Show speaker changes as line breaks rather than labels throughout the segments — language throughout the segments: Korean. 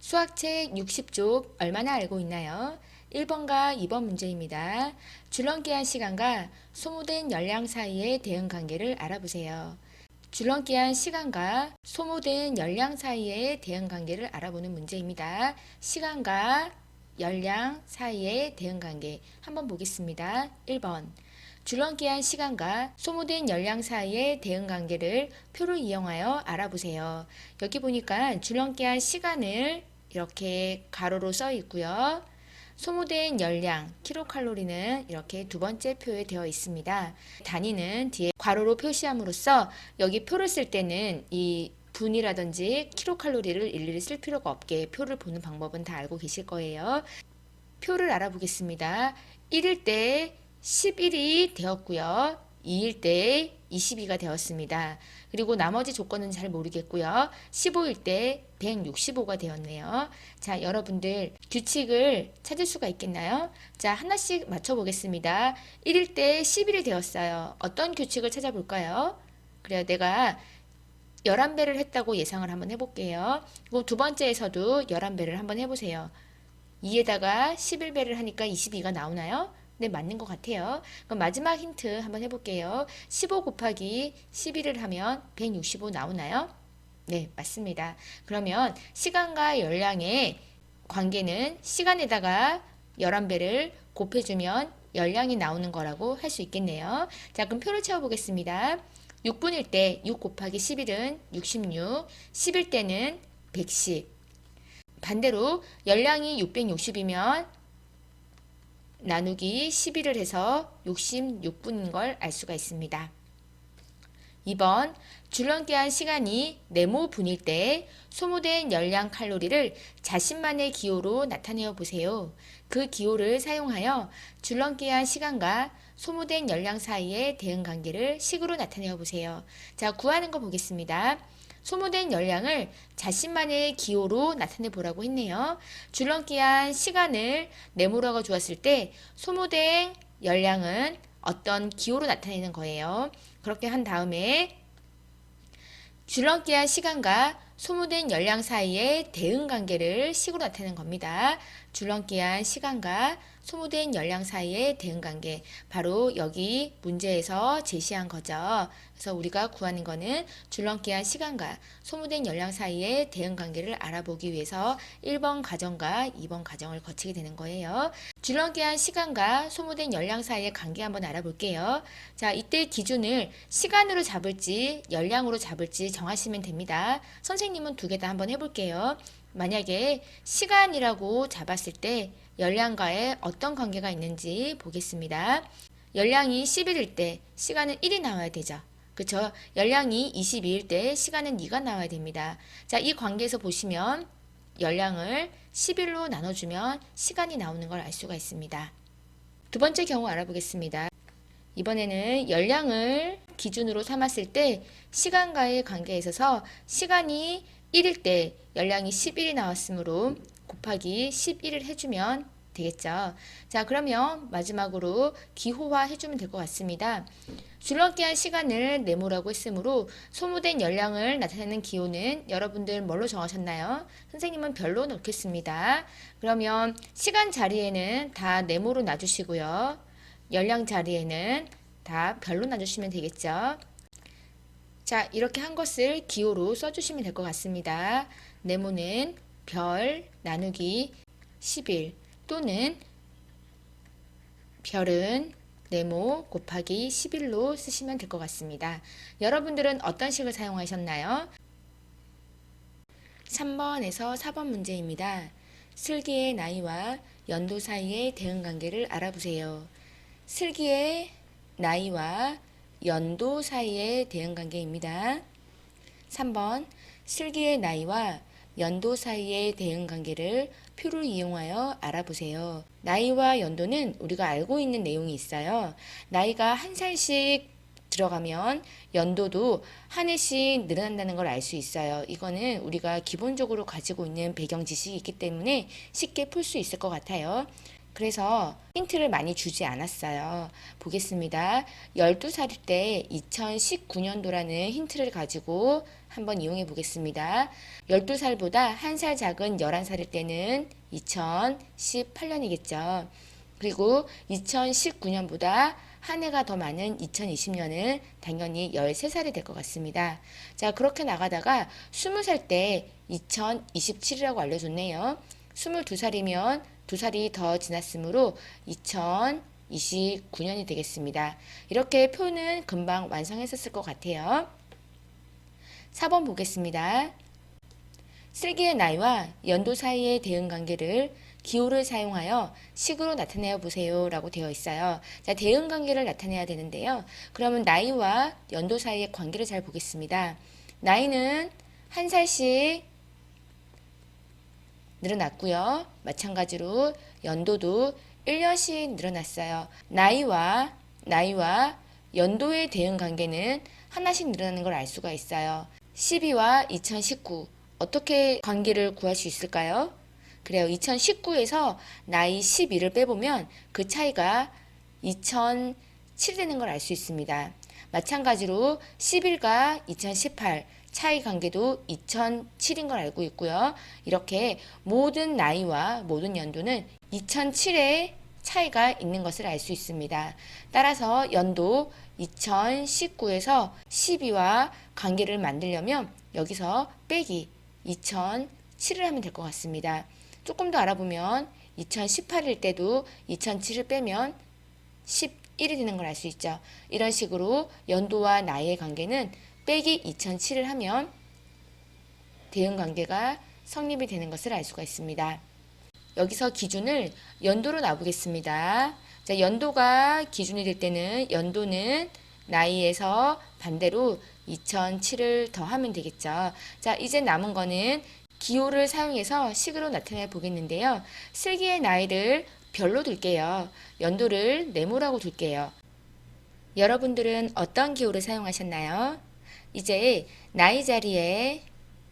수학책 60쪽 얼마나 알고 있나요? 1번과 2번 문제입니다. 줄넘기한 시간과 소모된 열량 사이의 대응 관계를 알아보세요. 줄넘기한 시간과 소모된 열량 사이의 대응 관계를 알아보는 문제입니다. 시간과 열량 사이의 대응 관계 한번 보겠습니다. 1번. 줄넘기한 시간과 소모된 열량 사이의 대응 관계를 표를 이용하여 알아보세요. 여기 보니까 줄넘기한 시간을 이렇게 가로로 써 있고요. 소모된 열량, 킬로칼로리는 이렇게 두 번째 표에 되어 있습니다. 단위는 뒤에 괄호로 표시함으로써 여기 표를 쓸 때는 이 분이라든지 킬로칼로리를 일일이 쓸 필요가 없게 표를 보는 방법은 다 알고 계실 거예요. 표를 알아보겠습니다. 1일 때 11이 되었고요. 2일 때 22가 되었습니다. 그리고 나머지 조건은 잘 모르겠고요. 15일 때 165가 되었네요. 자, 여러분들 규칙을 찾을 수가 있겠나요? 자, 하나씩 맞춰보겠습니다. 1일 때 11이 되었어요. 어떤 규칙을 찾아볼까요? 그래요. 내가 11배를 했다고 예상을 한번 해볼게요. 그리고 두 번째에서도 11배를 한번 해보세요. 2에다가 11배를 하니까 22가 나오나요? 네, 맞는 것 같아요. 그럼 마지막 힌트 한번 해볼게요. 15 곱하기 11을 하면 165 나오나요? 네, 맞습니다. 그러면 시간과 열량의 관계는 시간에다가 11배를 곱해주면 열량이 나오는 거라고 할 수 있겠네요. 자, 그럼 표를 채워보겠습니다. 6분일 때 6 곱하기 11은 66, 10일 때는 110. 반대로 열량이 660이면 나누기 11을 해서 66분인 걸 알 수가 있습니다. 2번 줄넘기한 시간이 네모분일 때 소모된 열량 칼로리를 자신만의 기호로 나타내어 보세요. 그 기호를 사용하여 줄넘기한 시간과 소모된 열량 사이의 대응 관계를 식으로 나타내어 보세요. 자, 구하는 거 보겠습니다. 소모된 열량을 자신만의 기호로 나타내 보라고 했네요. 줄넘기한 시간을 네모라고 주었을 때 소모된 열량은 어떤 기호로 나타내는 거예요. 그렇게 한 다음에 줄넘기한 시간과 소모된 열량 사이의 대응 관계를 식으로 나타내는 겁니다. 줄넘기한 시간과 소모된 열량 사이의 대응 관계, 바로 여기 문제에서 제시한 거죠. 그래서 우리가 구하는 거는 줄넘기한 시간과 소모된 열량 사이의 대응 관계를 알아보기 위해서 1번 과정과 2번 과정을 거치게 되는 거예요. 줄넘기한 시간과 소모된 열량 사이의 관계 한번 알아볼게요. 자, 이때 기준을 시간으로 잡을지 열량으로 잡을지 정하시면 됩니다. 선생님은 두 개 다 한번 해볼게요. 만약에 시간이라고 잡았을 때 열량과의 어떤 관계가 있는지 보겠습니다. 열량이 11일 때 시간은 1이 나와야 되죠. 그렇죠? 열량이 22일 때 시간은 2가 나와야 됩니다. 자, 이 관계에서 보시면 열량을 11로 나눠주면 시간이 나오는 걸 알 수가 있습니다. 두 번째 경우 알아보겠습니다. 이번에는 열량을 기준으로 삼았을 때 시간과의 관계에 있어서 시간이 1일 때 열량이 11이 나왔으므로 곱하기 11을 해주면 되겠죠. 자, 그러면 마지막으로 기호화 해주면 될 것 같습니다. 줄넘기한 시간을 네모라고 했으므로 소모된 열량을 나타내는 기호는 여러분들 뭘로 정하셨나요? 선생님은 별로 넣겠습니다. 그러면 시간 자리에는 다 네모로 놔주시고요. 열량 자리에는 다 별로 놔주시면 되겠죠. 자, 이렇게 한 것을 기호로 써주시면 될 것 같습니다. 네모는 별 나누기 11 또는 별은 네모 곱하기 11로 쓰시면 될 것 같습니다. 여러분들은 어떤 식을 사용하셨나요? 3번에서 4번 문제입니다. 슬기의 나이와 연도 사이의 대응 관계를 알아보세요. 슬기의 나이와 연도 사이의 대응 관계입니다. 3번 슬기의 나이와 연도 사이의 대응 관계를 표를 이용하여 알아보세요. 나이와 연도는 우리가 알고 있는 내용이 있어요. 나이가 한 살씩 들어가면 연도도 한 해씩 늘어난다는 걸 알 수 있어요. 이거는 우리가 기본적으로 가지고 있는 배경 지식이 있기 때문에 쉽게 풀 수 있을 것 같아요. 그래서 힌트를 많이 주지 않았어요. 보겠습니다. 12살일 때 2019년도라는 힌트를 가지고 한번 이용해 보겠습니다. 12살보다 1살 작은 11살일 때는 2018년이겠죠. 그리고 2019년보다 한 해가 더 많은 2020년은 당연히 13살이 될 것 같습니다. 자, 그렇게 나가다가 20살 때 2027이라고 알려줬네요. 22살이면 2살이 더 지났으므로 2029년이 되겠습니다. 이렇게 표는 금방 완성했었을 것 같아요. 4번 보겠습니다. 슬기의 나이와 연도 사이의 대응 관계를 기호를 사용하여 식으로 나타내어 보세요 라고 되어 있어요. 자, 대응 관계를 나타내야 되는데요. 그러면 나이와 연도 사이의 관계를 잘 보겠습니다. 나이는 한 살씩 늘어났고요. 마찬가지로 연도도 1년씩 늘어났어요. 나이와 연도의 대응 관계는 하나씩 늘어나는 걸 알 수가 있어요. 12와 2019 어떻게 관계를 구할 수 있을까요? 그래요. 2019에서 나이 12를 빼보면 그 차이가 2007 되는 걸 알 수 있습니다. 마찬가지로 11과 2018 차이 관계도 2007인 걸 알고 있고요. 이렇게 모든 나이와 모든 연도는 2007의 차이가 있는 것을 알 수 있습니다. 따라서 연도 2019에서 12와 관계를 만들려면 여기서 빼기 2007을 하면 될 것 같습니다. 조금 더 알아보면 2018일 때도 2007을 빼면 11이 되는 걸 알 수 있죠. 이런 식으로 연도와 나이의 관계는 빼기 2007을 하면 대응 관계가 성립이 되는 것을 알 수가 있습니다. 여기서 기준을 연도로 놔보겠습니다. 자, 연도가 기준이 될 때는 연도는 나이에서 반대로 2007을 더하면 되겠죠. 자, 이제 남은 거는 기호를 사용해서 식으로 나타내 보겠는데요. 슬기의 나이를 별로 둘게요. 연도를 네모라고 둘게요. 여러분들은 어떤 기호를 사용하셨나요? 이제 나이 자리에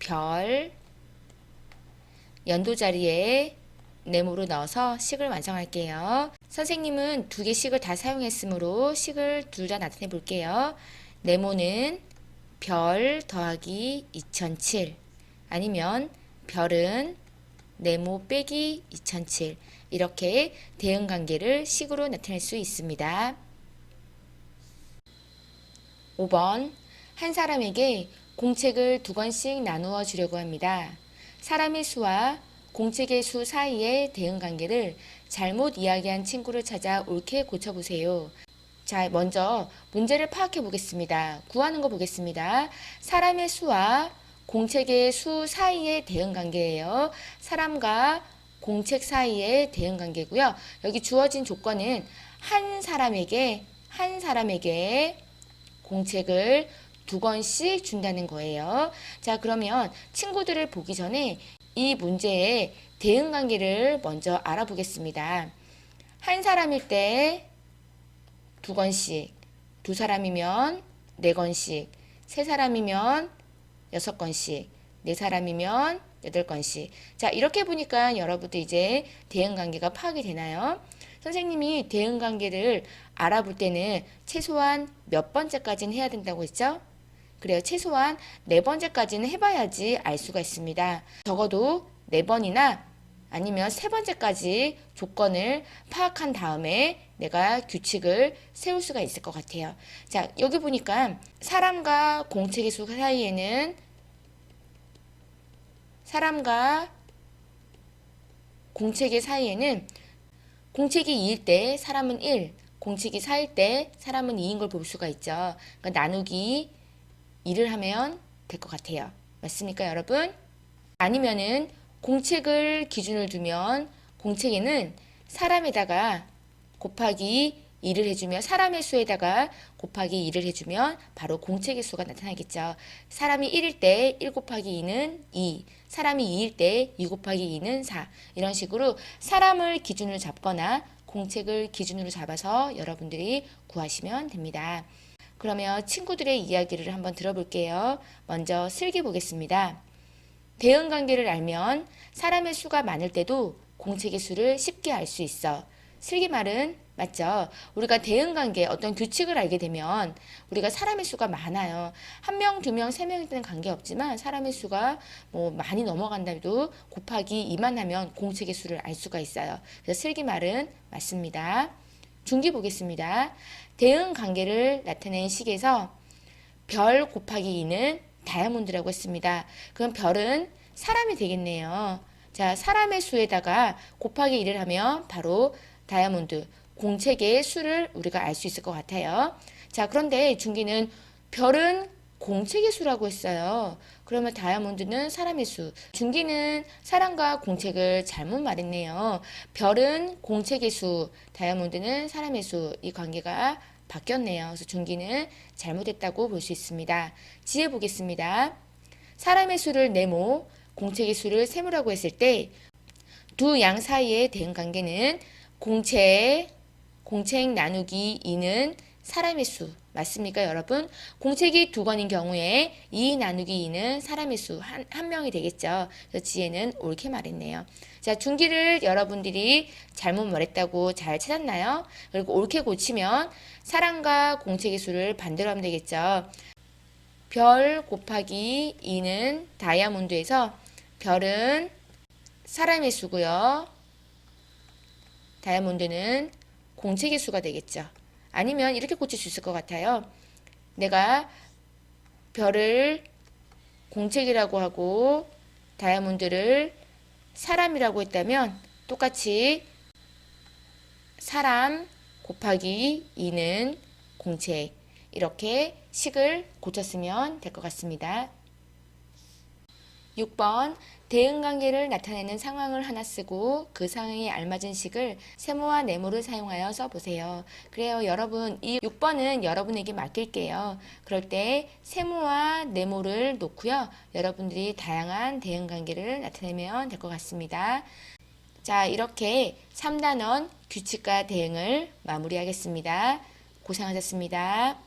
별, 연도 자리에 네모로 넣어서 식을 완성할게요. 선생님은 두 개씩을 다 사용했으므로 식을 둘 다 나타내 볼게요. 네모는 별 더하기 2007 아니면 별은 네모 빼기 2007 이렇게 대응 관계를 식으로 나타낼 수 있습니다. 5번 한 사람에게 공책을 2권씩 나누어 주려고 합니다. 사람의 수와 공책의 수 사이의 대응 관계를 잘못 이야기한 친구를 찾아 옳게 고쳐보세요. 자, 먼저 문제를 파악해 보겠습니다. 구하는 거 보겠습니다. 사람의 수와 공책의 수 사이의 대응 관계예요. 사람과 공책 사이의 대응 관계고요. 여기 주어진 조건은 한 사람에게 공책을 2권씩 준다는 거예요. 자, 그러면 친구들을 보기 전에 이 문제의 대응 관계를 먼저 알아보겠습니다. 한 사람일 때 2권씩, 2사람이면 4권씩, 3사람이면 6권씩, 4사람이면 8권씩. 자, 이렇게 보니까 여러분들 이제 대응 관계가 파악이 되나요? 선생님이 대응 관계를 알아볼 때는 최소한 몇 번째까지는 해야 된다고 했죠? 그래요. 최소한 4번째까지는 해봐야지 알 수가 있습니다. 적어도 4번이나 아니면 3번째까지 조건을 파악한 다음에 내가 규칙을 세울 수가 있을 것 같아요. 자, 여기 보니까 사람과 공책의 수 사이에는 사람과 공책의 사이에는 공책이 2일 때 사람은 1, 공책이 4일 때 사람은 2인 걸 볼 수가 있죠. 그러니까 나누기 2를 하면 될 것 같아요. 맞습니까, 여러분? 아니면은 공책을 기준을 두면 공책에는 사람에다가 곱하기 2를 해주면 사람의 수에다가 곱하기 2를 해주면 바로 공책의 수가 나타나겠죠. 사람이 1일 때 1 곱하기 2는 2, 사람이 2일 때 2 곱하기 2는 4 이런 식으로 사람을 기준으로 잡거나 공책을 기준으로 잡아서 여러분들이 구하시면 됩니다. 그러면 친구들의 이야기를 한번 들어볼게요. 먼저 슬기 보겠습니다. 대응 관계를 알면 사람의 수가 많을 때도 공책의 수를 쉽게 알 수 있어. 슬기말은 맞죠? 우리가 대응관계 어떤 규칙을 알게 되면 우리가 사람의 수가 많아요. 한 명, 두 명, 세 명일 때는 관계없지만 사람의 수가 뭐 많이 넘어간다도 곱하기 2만 하면 공책의 수를 알 수가 있어요. 그래서 슬기말은 맞습니다. 중기 보겠습니다. 대응관계를 나타낸 식에서 별 곱하기 2는 다이아몬드라고 했습니다. 그럼 별은 사람이 되겠네요. 자, 사람의 수에다가 곱하기 1을 하면 바로 다이아몬드, 공책의 수를 우리가 알 수 있을 것 같아요. 자, 그런데 중기는 별은 공책의 수라고 했어요. 그러면 다이아몬드는 사람의 수. 중기는 사람과 공책을 잘못 말했네요. 별은 공책의 수, 다이아몬드는 사람의 수. 이 관계가 바뀌었네요. 그래서 중기는 잘못했다고 볼 수 있습니다. 지혜 보겠습니다. 사람의 수를 네모, 공책의 수를 세모라고 했을 때 두 양 사이의 대응관계는 공책 나누기 2는 사람의 수. 맞습니까, 여러분? 공책이 두 건인 경우에 2 나누기 2는 사람의 수, 한 명이 되겠죠. 그래서 지혜는 옳게 말했네요. 자, 중기를 여러분들이 잘못 말했다고 잘 찾았나요? 그리고 옳게 고치면 사람과 공책의 수를 반대로 하면 되겠죠. 별 곱하기 2는 다이아몬드에서 별은 사람의 수고요. 다이아몬드는 공책의 수가 되겠죠. 아니면 이렇게 고칠 수 있을 것 같아요. 내가 별을 공책이라고 하고 다이아몬드를 사람이라고 했다면 똑같이 사람 곱하기 2는 공책, 이렇게 식을 고쳤으면 될 것 같습니다. 6번 대응관계를 나타내는 상황을 하나 쓰고 그 상황에 알맞은 식을 세모와 네모를 사용하여 써보세요. 그래요, 여러분. 이 6번은 여러분에게 맡길게요. 그럴 때 세모와 네모를 놓고요. 여러분들이 다양한 대응관계를 나타내면 될 것 같습니다. 자, 이렇게 3단원 규칙과 대응을 마무리하겠습니다. 고생하셨습니다.